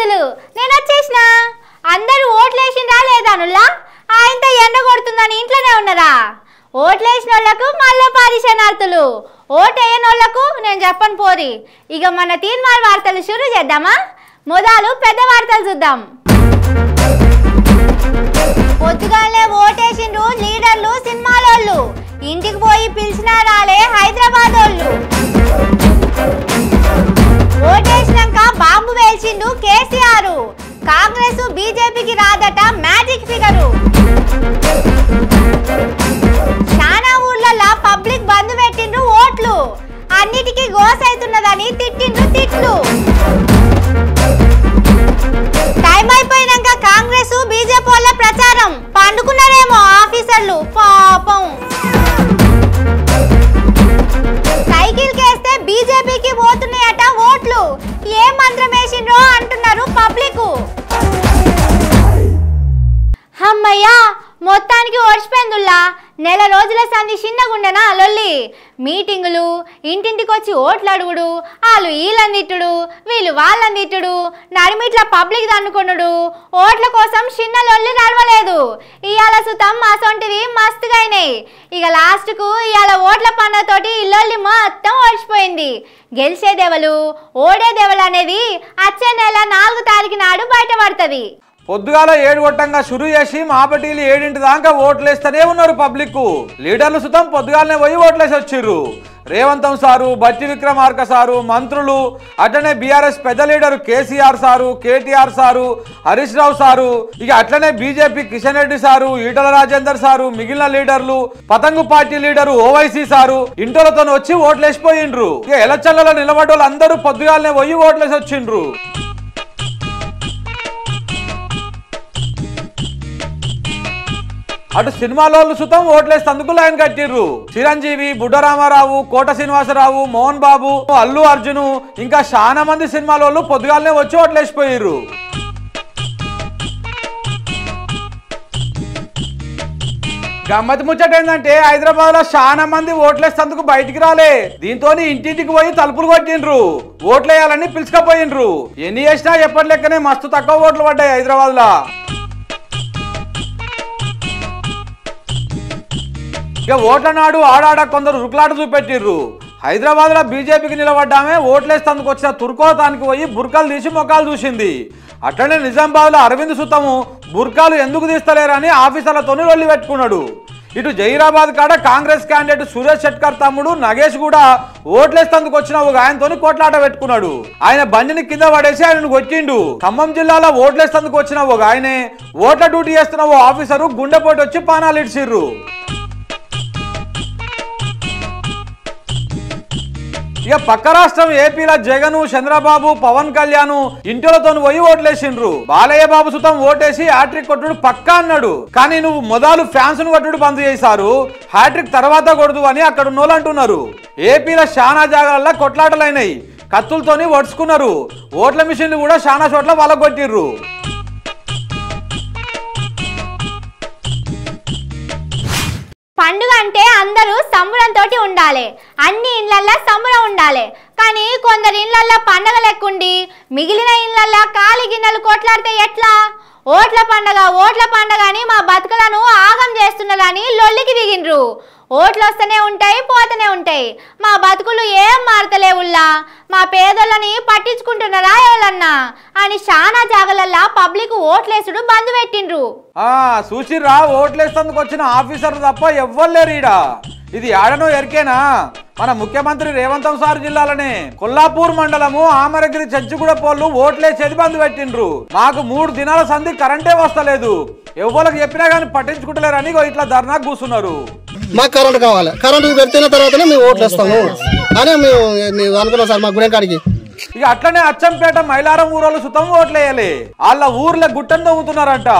ముద్దులు నేను వచ్చేసిన. అందరూ ఓట్లేసిండ్రా లేదా నుల్లా? ఇంత ఎండ కొడుతుందని ఇంట్లోనే ఉన్నారా? ఓట్లేసిన వాళ్ళకు మళ్ళీ పరిశనార్థులు, ఓటేయని వాళ్ళకు నేను చెప్పను పోరి. ఇక మన తీర్మాన వార్తలు షురూ చేద్దామా? మొదలు పెద్ద వార్తలు చూద్దాం. పొద్దుగాలే ఓటేసిండ్రు లీడర్లు సినిమాలోళ్ళు, ఇంటికి పోయి పిలిచినా రాలే హైదరాబాద్ వాళ్ళు. ఓటేసినాక బాంబు వేల్చిండు కేసీఆర్, కాంగ్రెస్ బీజేపీకి రాదట మ్యాజిక్ ఫిగరు. చాలా ఊర్లలో పబ్లిక్ బంద్ పెట్టిండ్రు ఓట్లు, అన్నిటికీ గోస్ అవుతున్నదని తిట్టిండ్రు తిట్లు. టైం అయిపోయినాక కాంగ్రెస్ బీజేపీ వాళ్ళ ప్రచారం, పండుకున్నారేమో ఆఫీసర్లు పాపం. సైకిల్ కేస్తే బీజేపీకి పోతున్నాయట ఓట్లు, ఏ మంత్రం వేసిండ్రో అంటున్నారు పబ్లిక్. అమ్మయ్యా మొత్తానికి ఓడిచిపోయిందుల్లా. నెల రోజుల సంధి చిన్నగుండెనా లొల్లి. మీటింగులు, ఇంటింటికి వచ్చి ఓట్లు అడుగుడు, వాళ్ళు వీళ్ళని తిట్టుడు, వీళ్ళు వాళ్ళని తిట్టుడు, నడిమిట్ల పబ్లిక్ దన్నుకున్నాడు. ఓట్ల కోసం చిన్న లొల్లి నడవలేదు. ఇవాళ సుతం అసొంటివి మస్తుగా అయినాయి. ఇక లాస్ట్కు ఇవాళ ఓట్ల పండుగతోటి ఇల్లొల్లి మొత్తం ఓడిచిపోయింది. గెలిచేదెవలు ఓడేదెవలు అనేది వచ్చే నెల 4 తారీఖు నాడు బయటపడుతుంది. పొద్దుగాల 7 గొట్టంగా షురు చేసి మాపటీలు 7 దాకా ఓట్లేస్తూనే ఉన్నారు పబ్లిక్. లీడర్లు సుతం పొద్దుగాలనే పోయి ఓట్లేసి వచ్చిర్రు. రేవంతం సారు, బట్టి విక్రమార్క సారు, మంత్రులు, అట్లనే బీఆర్ఎస్ పెద్ద leader KCR sir, KTR sir, Harish Rao sir, ఇక అట్లనే BJP Kishan Reddy sir, Etela Rajender sir, మిగిలిన లీడర్లు, పతంగు పార్టీ లీడరు ఓవైసీ సారు ఇంటోలతో వచ్చి ఓట్లేసిపోయిండ్రు. ఇక ఎలక్షన్లలో నిలబడ్డ వాళ్ళు అందరూ పొద్దుగాలనే పోయి ఓట్లేసి వచ్చిండ్రు. అటు సినిమాలోళ్ళు సుతం ఓట్లేస్తందుకు లైన్ కట్టిర్రు. చిరంజీవి, బుడ్డరామారావు, కోట శ్రీనివాసరావు, మోహన్ బాబు, అల్లు అర్జున్ ఇంకా చాలా మంది సినిమాలోళ్ళు పొద్దుగాలనే వచ్చి ఓట్లేసిపోయిర్రు. గమ్మత్ ముచ్చట ఏంటంటే హైదరాబాద్ లో చాలా మంది ఓట్లేస్తందుకు బయటికి రాలే. దీంతో ఇంటింటికి పోయి తలుపులు కొట్టిండ్రు, ఓట్లేయాలని పిలుచుకపోయిండ్రు. ఎన్ని చేసినా ఎప్పటి లెక్కనే మస్తు తక్కువ ఓట్లు పడ్డాయి హైదరాబాద్ లా. ఇక ఓట్ల నాడు ఆడాడ కొందరు రుకులాట చూపెట్టిర్రు. హైదరాబాద్ లో బీజేపీకి నిలబడ్డామే ఓట్లేస్తందుకు వచ్చిన తుర్కోతానికి పోయి బుర్కాలు తీసి మొక్కలు చూసింది. అట్లనే నిజామాబాద్ లో అరవింద్ సుతము బుర్కాలు ఎందుకు తీస్తలేరని ఆఫీసర్లతోని రొల్లి పెట్టుకున్నాడు. ఇటు జహీరాబాద్ కాడ కాంగ్రెస్ క్యాండిడేట్ సురేష్ షెట్కర్ తమ్ముడు నగేష్ కూడా ఓట్లేస్తందుకు వచ్చిన ఒక ఆయనతోని కోట్లాట పెట్టుకున్నాడు. ఆయన బండిని కింద పడేసి ఆయనను కొట్టిండు. ఖమ్మం జిల్లాలో ఓట్లేస్తందుకు వచ్చిన ఒక ఆయనే ఓట్ల డ్యూటీ చేస్తున్న ఓ ఆఫీసరు గుండెపోటు వచ్చి పానాలు ఇడ్చిర్రు. ఇక పక్క రాష్ట్రం ఏపీలో జగన్, చంద్రబాబు, పవన్ కళ్యాణ్ ఇంటిలతో పోయి ఓట్లేసిండ్రు. బాలయ్య బాబు సుతం ఓటేసి హ్యాట్రిక్ కొట్టుడు పక్కా అన్నాడు. కానీ నువ్వు మొదలు ఫ్యాన్స్ ను కొట్టుడు బంద్ చేశారు, హ్యాట్రిక్ తర్వాత కొడదు అని అక్కడ ఉన్నోళ్ళు అంటున్నారు. ఏపీలో చాలా జాగాలలో కొట్లాటలైనాయి, కత్తులతోని ఒడుచుకున్నారు. ఓట్ల మిషన్లు కూడా చాలా చోట్ల వలగొట్టిర్రు. పండుగ అంటే అందరూ సంబరంతో ఉండాలి, అన్ని ఇళ్లల్లో సంబరం ఉండాలి. కానీ కొందరు ఇళ్లల్లో పండగ లెక్కుండి మిగిలిన ఇళ్లల్లో కాలి గిన్నెలు కొట్లాడితే ఎట్లా? ఓట్ల పండగ అని మా బతుకులను ఆగం చేస్తున్నదని లొల్లికి దిగిండ్రు. ఓట్లు వస్తూనే ఉంటాయి, పోతూనే ఉంటాయి. మా బతుకులు ఏం మారతలేవుల్లా, మా పేదలని పట్టించుకుంటున్నారా ఎవరన్నా అని చాలా జాగలల్లా పబ్లిక్ ఓట్లేసుడు బంద్ పెట్టిండ్రు. చూసిర్రా, ఓట్లేస్తందుకు వచ్చిన ఆఫీసర్ తప్ప ఎవ్వరు లేరు ఈడ. ఇది ఆడనో ఎరికేనా? మన ముఖ్యమంత్రి రేవంతం సార్ జిల్లాలోనే కొల్లాపూర్ మండలము ఆమరగిరి చంచుగూడ పోళ్ళు ఓట్లేసేది బంద్ పెట్టిండ్రు. మాకు 3 దినాల సంధి కరెంటే వస్తలేదు, ఎవరికి చెప్పినా కానీ పట్టించుకుంటలేరని ఇట్లా ధర్నాకు కూర్చున్నారు. మాకు కరెంట్ కావాలి, కరెంట్ పెట్టిన తర్వాతనే మేము ఓట్లు వేస్తాము అని మేము అనుకున్నాం సార్ మా గుడి కాడికి. ఇక అట్లనే అచ్చంపేట మైలారం ఊరోళ్ళు సుతం ఓట్లేయాలి. వాళ్ళ ఊర్లో గుట్టం తవ్వుతున్నారంట.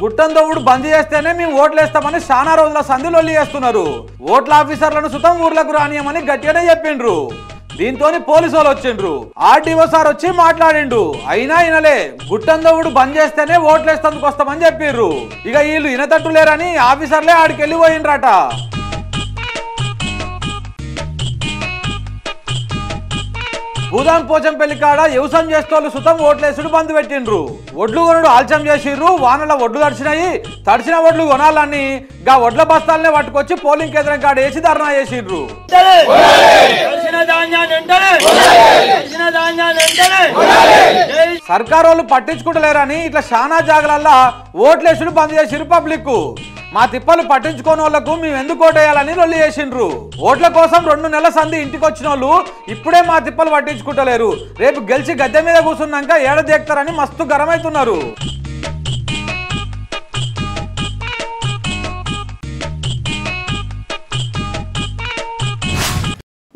గుట్టం తవ్వుడు బంద్ చేస్తేనే మేము ఓట్లేస్తామని చాలా రోజుల సంధి లొల్లి చేస్తున్నారు. ఓట్ల ఆఫీసర్లను సుతం ఊర్లకు రానియమని గట్టిగానే చెప్పిండ్రు. దీంతో పోలీసు వాళ్ళు వచ్చిండ్రు. ఆర్డీఓ సార్ వచ్చి మాట్లాడిండు, అయినా ఇనలే. గుట్టం తవ్వుడు బంద్ చేస్తేనే ఓట్లేస్తందుకు వస్తామని చెప్పిర్రు. ఇక వీళ్ళు ఇనతట్టు లేరని ఆఫీసర్లే ఆడికి వెళ్ళిపోయిండ్రట. భూదాన్ పోచంపల్లి కాడ వ్యవసాయం చేస్తోళ్ళు సుతం ఓట్లేసుడు బంద్ పెట్టిండ్రు. ఒడ్లు కొనుడు ఆల్చం చేసిర్రు. వానల ఒడ్లు తడిచినాయి. తడిచిన ఒడ్లు కొనాలని గా ఒడ్ల బస్తాలనే పట్టుకొచ్చి పోలింగ్ కేంద్రం కాడ వేసి ధర్నా చేసిండ్రు. సర్కారు వాళ్ళు పట్టించుకుంటలేరని ఇట్లా శానా జాగలల్లా ఓట్లేసుడు బంద్ చేసిర్రు పబ్లిక్. మా తిప్పలు పట్టించుకోని వాళ్ళకు మేము ఎందుకు ఓటేయాలని లొల్లి చేసిండ్రు. ఓట్ల కోసం 2 నెలల సంధి ఇంటికి వచ్చిన వాళ్ళు ఇప్పుడే మా తిప్పలు పట్టించుకుంటలేరు. రేపు గెలిచి గద్దె మీద కూర్చున్నాక ఏడ దేక్తారని మస్తు గరమవుతున్నారు.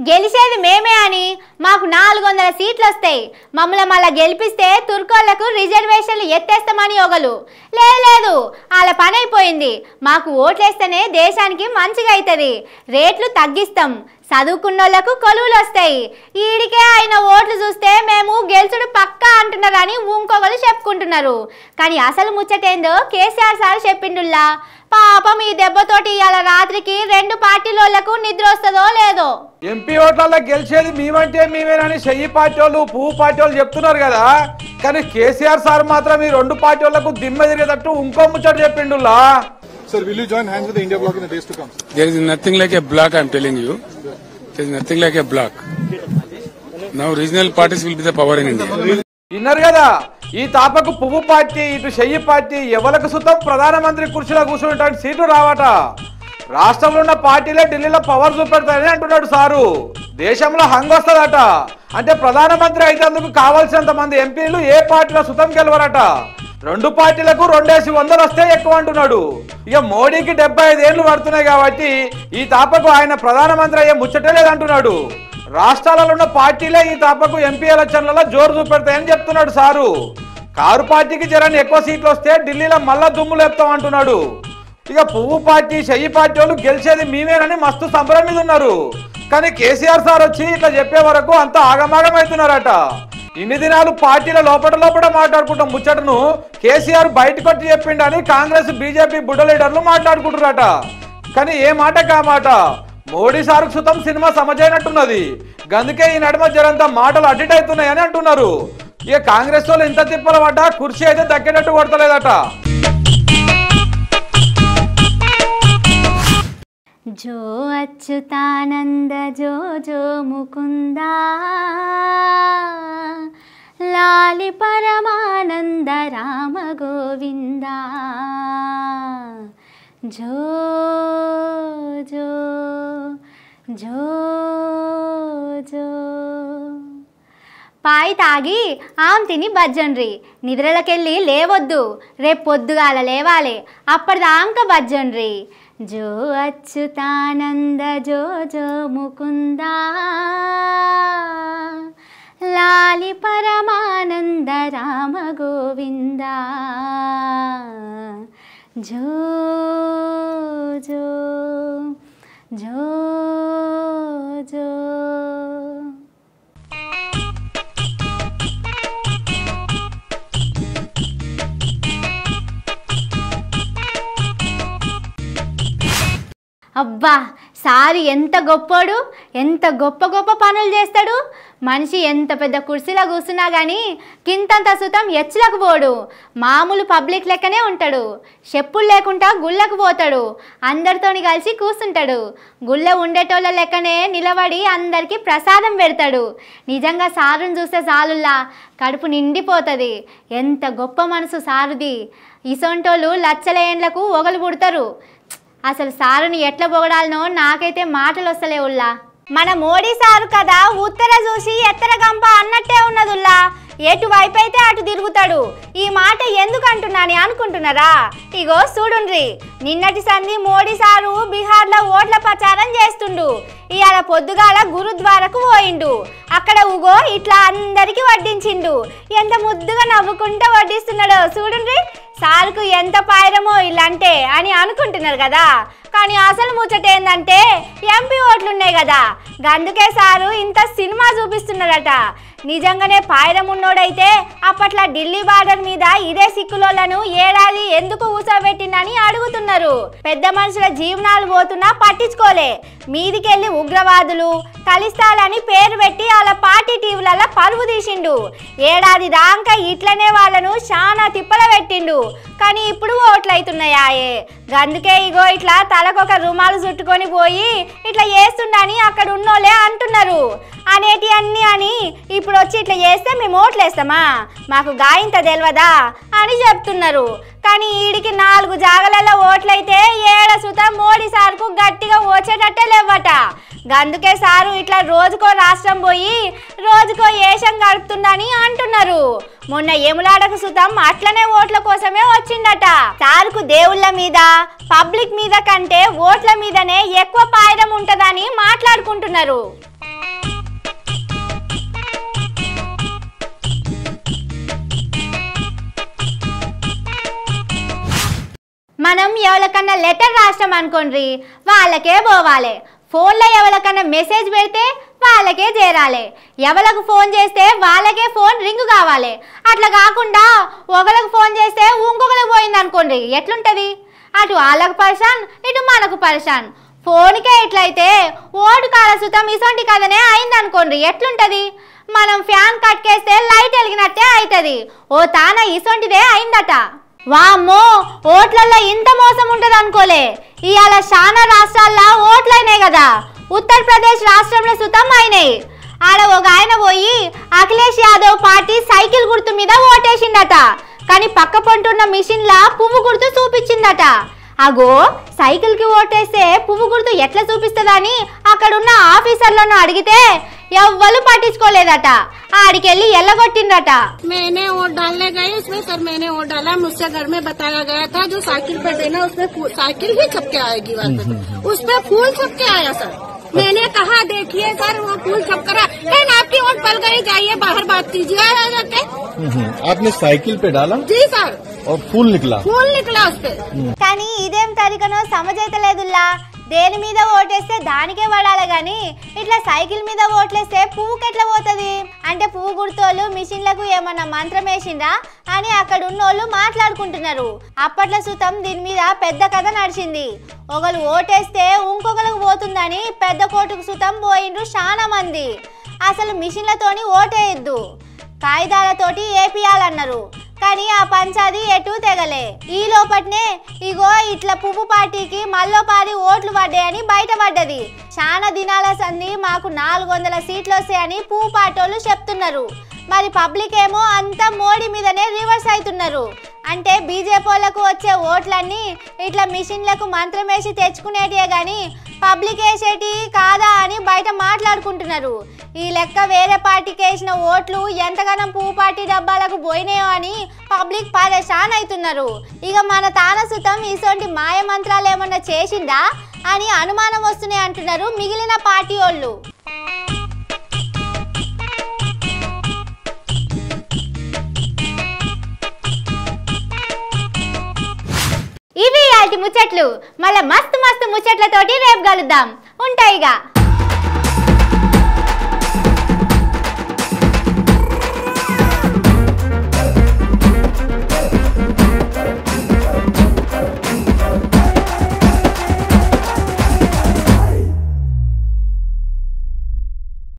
గెలిచేది మేమే అని మాకు 400 సీట్లు వస్తాయి. మమ్మల్ని మళ్ళీ గెలిపిస్తే తుర్కోళ్లకు రిజర్వేషన్లు ఎత్తేస్తామని ఒకలు. లేదు వాళ్ళ పని అయిపోయింది. మాకు ఓట్లేస్తేనే దేశానికి మంచిగా అవుతుంది. రేట్లు తగ్గిస్తాం. చదువుకున్నోళ్లకు కొలువులు వస్తాయి. ఈడికే ఆయన ఓట్లు చూస్తే మేము గెలుచుడు పక్కా అంటున్నారని ఇంకొకరు చెప్పుకుంటున్నారు. కానీ అసలు ముచ్చటేందో కేసీఆర్ సార్ చెప్పిండుల్లా. పాపం ఈ దెబ్బతోటి ఇవాళ రాత్రికి 2 పార్టీలకు నిద్ర వస్తుందో లేదో. ఎంపీ ఓట్లలో గెలిచేది మేమంటే మేమేనని చెయ్యి పార్టీ వాళ్ళు పువ్వు పార్టీ వాళ్ళు చెప్తున్నారు కదా. కానీ కేసీఆర్ సార్ మాత్రం ఈ 2 పార్టీ వాళ్లకు దిమ్మ తిరిగేటట్టు ఇంకో ముచ్చట చెప్పిండుల్లా. Sir, will you join hands with the India bloc in the days to come? There is nothing like a bloc, I am telling you. There is nothing like a bloc. Now regional parties will be the power in India. విన్నారు కదా, ఈ తాపకు పువ్వు party ఇటు చెయ్యి party ఎవరికి సుతం ప్రధానమంత్రి కుర్చీలో కూర్చుంటానికి seat రావట. రాష్ట్రంలో ఉన్న పార్టీలే ఢిల్లీలో పవర్ చూపెడతాయని అంటున్నాడు సారు. దేశంలో హంగొస్తుందట. అంటే ప్రధానమంత్రి అయినందుకు కావాల్సినంత మంది ఎంపీలు ఏ పార్టీలో సుతం గెలవరట. 2 పార్టీలకు 2,100 వస్తే ఎక్కువ అంటున్నాడు. ఇక మోడీకి 75 ఏళ్లు పడుతున్నాయి కాబట్టి ఈ తాపకు ఆయన ప్రధానమంత్రి అయ్యే ముచ్చటే లేదంటున్నాడు. రాష్ట్రాలలో ఉన్న పార్టీలే ఈ తాపకు ఎంపీ ఎలక్షన్లలో జోరు చూపెడతాయని చెప్తున్నాడు సారు. కారు పార్టీకి జరాన్ని ఎక్కువ సీట్లు వస్తే ఢిల్లీలో మళ్ళా దుమ్ము లేపుతాం అంటున్నాడు. ఇక పువ్వు పార్టీ చెయ్యి పార్టీ వాళ్ళు గెలిచేది మేమేనని మస్తు సంబరం మీద ఉన్నారు. కానీ కేసీఆర్ సార్ వచ్చి ఇట్లా చెప్పే వరకు అంత ఆగమాగం అవుతున్నారట. ఇన్ని దినాలు పార్టీల లోపల మాట్లాడుకుంటాం ముచ్చటను కేసీఆర్ బయటకు వచ్చి చెప్పిండని కాంగ్రెస్ బీజేపీ బుడ్డ లీడర్లు మాట్లాడుకుంటున్నారట. కానీ ఏ మాట కా మాట మోడీ సార్ సుతం సినిమా సమజైనట్టున్నది. గందుకే ఈ నడుమ జరంతా మాటలు అడ్డిట్ అవుతున్నాయని అంటున్నారు. ఇక కాంగ్రెస్ వాళ్ళు ఇంత తిప్పల పడ్డా కుర్చీ అయితే దక్కేటట్టు కొడతలేదట. జో అచ్యుతానంద జో జో ముకుందా లాలి పరమానంద రామ గోవిందా జో జో జో జో. పాయి తాగి ఆమె తిని బజ్జండ్రి. నిద్రలకెళ్ళి లేవద్దు. రేపు పొద్దుగాల లేవాలి. అప్పటిదాకా బజ్జండ్రి. జో అచ్యుతానంద జో జో ముకుందా లాలి పరమానంద రామ గోవిందా జో జో జో జో. అబ్బా సారి ఎంత గొప్పోడు, ఎంత గొప్ప గొప్ప పనులు చేస్తాడు. మనిషి ఎంత పెద్ద కుర్చీలో కూర్చున్నా కానీ కింతంత సుతం ఎచ్చులకు పోడు. మామూలు పబ్లిక్ లెక్కనే ఉంటాడు. చెప్పులు లేకుండా గుళ్ళకు పోతాడు. అందరితోని కలిసి కూర్చుంటాడు. గుళ్ళ ఉండేటోళ్ళ లెక్కనే నిలబడి అందరికీ ప్రసాదం పెడతాడు. నిజంగా సారుని చూస్తే చాలుల్లా కడుపు నిండిపోతుంది. ఎంత గొప్ప మనసు సారుది. ఇసొంటోళ్ళు లచ్చల ఏండ్లకు ఒగలు పుడతారు. అసలు సారుని ఎట్లా పొగడాలనో నాకైతే మాటలు వస్తలేవుల్లా. మన మోడీ సారు కదా ఉత్తర చూసి ఎత్తర గంప అన్నట్టే ఉన్నదుల్లా. ఎటువైపు అయితే అటు తిరుగుతాడు. ఈ మాట ఎందుకు అంటున్నాని అనుకుంటున్నారా? ఇగో చూడుండ్రి, నిన్నటి సంధి మోడీ సారు బీహార్లో ఓట్ల ప్రచారం చేస్తుండు. ఇవాళ పొద్దుగాల గురుద్వారకు పోయిండు. అక్కడ ఉగో ఇట్లా అందరికి వడ్డించిండు. ఎంత ముద్దుగా నవ్వుకుంటూ వడ్డిస్తున్నాడో చూడుండ్రి. సారుకు ఎంత పాయరమో ఇల్లంటే అని అనుకుంటున్నారు కదా. కానీ అసలు ముచ్చట ఏందంటే ఎంపీ ఓట్లున్నాయి కదా, అందుకే సారు ఇంత సినిమా చూపిస్తున్నారట. నిజంగానే పాయరం ఉన్నోడైతే అప్పట్లో ఢిల్లీ బార్డర్ మీద ఇదే సిక్కులోలను ఏడాది ఎందుకు ఊసబెట్టిందని అడుగుతున్నారు. పెద్ద మనుషుల జీవనాలు పోతున్నా పట్టించుకోలే. మీదికెళ్ళి ఉగ్రవాదులు కలిస్తాలని పేరు పెట్టి వాళ్ళ పార్టీ టీవీల ఛానళ్ళ పరువు తీసిండు. ఏడాది దాకా ఇట్లనే వాళ్ళను చాలా తిప్పల పెట్టిండు. కానీ ఇప్పుడు ఓట్లయితున్నాయాయే. అందుకే ఇగో ఇట్లా తలకొక రుమాలు చుట్టుకొని పోయి ఇట్లా చేస్తుండని అక్కడ ఉన్నోళ్ళే అంటున్నారు. అనేటి అన్ని అని ఇప్పుడు వచ్చి ఇట్లా చేస్తే మేము ఓట్లేస్తామా, మాకు గాయంత తెలియదా అని చెప్తున్నారు. కానీ ఈడికి 4 జాగలలో ఓట్లయితే ఏడ సుత మోడీ సార్కు గట్టిగా వచ్చేటట్టే లేవట. అందుకే సారు ఇట్లా రోజుకో రాష్ట్రం పోయి రోజుకో ఏషం గడుపుతుందని అంటున్నారు. మొన్న ఎములాడకు సుతం అట్లనే ఓట్ల కోసమే వచ్చిందట. సారుకు దేవుళ్ళ మీద పబ్లిక్ మీద కంటే ఓట్ల మీదనే ఎక్కువ పాయడం ఉంటదని మాట్లాడుకుంటున్నారు. మనం ఎవరికన్నా లెటర్ రాస్తాం అనుకోండి, వాళ్ళకే పోవాలి. ఫోన్లో ఎవరికన్నా మెసేజ్ పెడితే వాళ్ళకే చేరాలి. ఎవరికి ఫోన్ చేస్తే వాళ్ళకే ఫోన్ రింగ్ కావాలి. అట్లా కాకుండా ఒకరికి ఫోన్ చేస్తే ఇంకొకరికి పోయింది అనుకోండి, ఎట్లుంటుంది? అటు వాళ్ళకు పరిశాన్, ఇటు మనకు పరిశాన్. ఫోన్కే ఎట్లయితే ఓటు కాల సుతం ఇసొంటి కదనే అయింది అనుకోండి, ఎట్లుంటుంది? మనం ఫ్యాన్ కట్కేస్తే లైట్ వెలిగినట్టే అవుతుంది. ఓ తాన ఇసొంటిదే అయిందట. వామ్మో, ఓట్లల్లో ఇంత మోసం ఉంటుంది అనుకోలే. ఇవాళ చాలా రాష్ట్రాల్లో ఓట్లయినాయి కదా. ఉత్తరప్రదేశ్ రాష్ట్రంలో సుతం అయినాయి. ఆడ ఒక ఆయన పోయి అఖిలేష్ యాదవ్ పార్టీ సైకిల్ గుర్తు మీద ఓటేసిందట. కానీ పక్క పొంటున్న మిషన్లా పువ్వు గుర్తు చూపించిందట. అగో, సైకిల్కి ఓటేస్తే పువ్వు గుర్తు ఎట్లా చూపిస్తుందని అక్కడున్న ఆఫీసర్లను అడిగితే ఎవ్వరు పట్టించుకోలేదట. ఆడికెళ్ళి ఎల్లగొట్టిందట. मैंने वोट डालने गई, उसमें सर मैंने वोट डाला, मुझसे घर में बताया गया था जो साइकिल पे देना उसमें साइकिल ही छपके आएगी, उसमें फूल छपके आया सर। मैंने कहा देखिए सर वो फूल छप कर आपकी वोट पल गई, जाइए बाहर बात कीजिए जाके। आपने साइकिल पे डाला? जी सर। और फूल निकला उस पे। కానీ ఇదేం తరికనో సమజైతలేదుల్లా. దేని మీద ఓటేస్తే దానికే పడాలి గాని ఇట్లా సైకిల్ మీద ఓట్లేస్తే పువ్వుకి ఎట్లా పోతుంది? అంటే పువ్వు గుర్తోళ్ళు మిషన్లకు ఏమన్నా మంత్రం వేసిందా అని అక్కడ ఉన్నోళ్ళు మాట్లాడుకుంటున్నారు. అప్పట్లో సుతం దీని మీద పెద్ద కథ నడిచింది. ఒకరు ఓటేస్తే ఇంకొకరికి పోతుందని పెద్ద కోర్టుకు సుతం పోయిండ్రు చాలా మంది. అసలు మిషన్లతోని ఓటేయద్దు, కాగితాలతోటి ఏపియాలన్నారు. కానీ ఆ పంచాది ఎటు తెగలే. ఈ లోపట్నే ఇగో ఇట్లా పువ్వు పార్టీకి మల్లోపారి ఓట్లు పడ్డాయని బయటపడ్డది. చాలా దినాల సంది మాకు 400 సీట్లు వస్తాయని పువ్వు పార్టీలు చెప్తున్నారు. మరి పబ్లిక్ ఏమో అంతా మోడీ మీదనే రివర్స్ అవుతున్నారు. అంటే బీజేపీ వాళ్ళకు వచ్చే ఓట్లన్నీ ఇట్లా మిషన్లకు మంత్రం వేసి తెచ్చుకునేటియే గాని పబ్లిక్ వేసేటి కాదా అని బయట మాట్లాడుకుంటున్నారు. ఈ లెక్క వేరే పార్టీకి వేసిన ఓట్లు ఎంతగానో పువ్వు పార్టీ డబ్బాలకు పోయినాయో అని పబ్లిక్ పరేషాన్ అవుతున్నారు. ఇక మన తానసుతం ఇసొంటి మాయ మంత్రాలు ఏమన్నా చేసిందా అని అనుమానం వస్తున్నాయి అంటున్నారు మిగిలిన పార్టీ వాళ్ళు. ఇవి ఆల్టి ముచ్చట్లు. మళ్ళీ మస్తు మస్తు ముచ్చట్లతోటి రేపు కలుద్దాం. ఉంటాయిగా.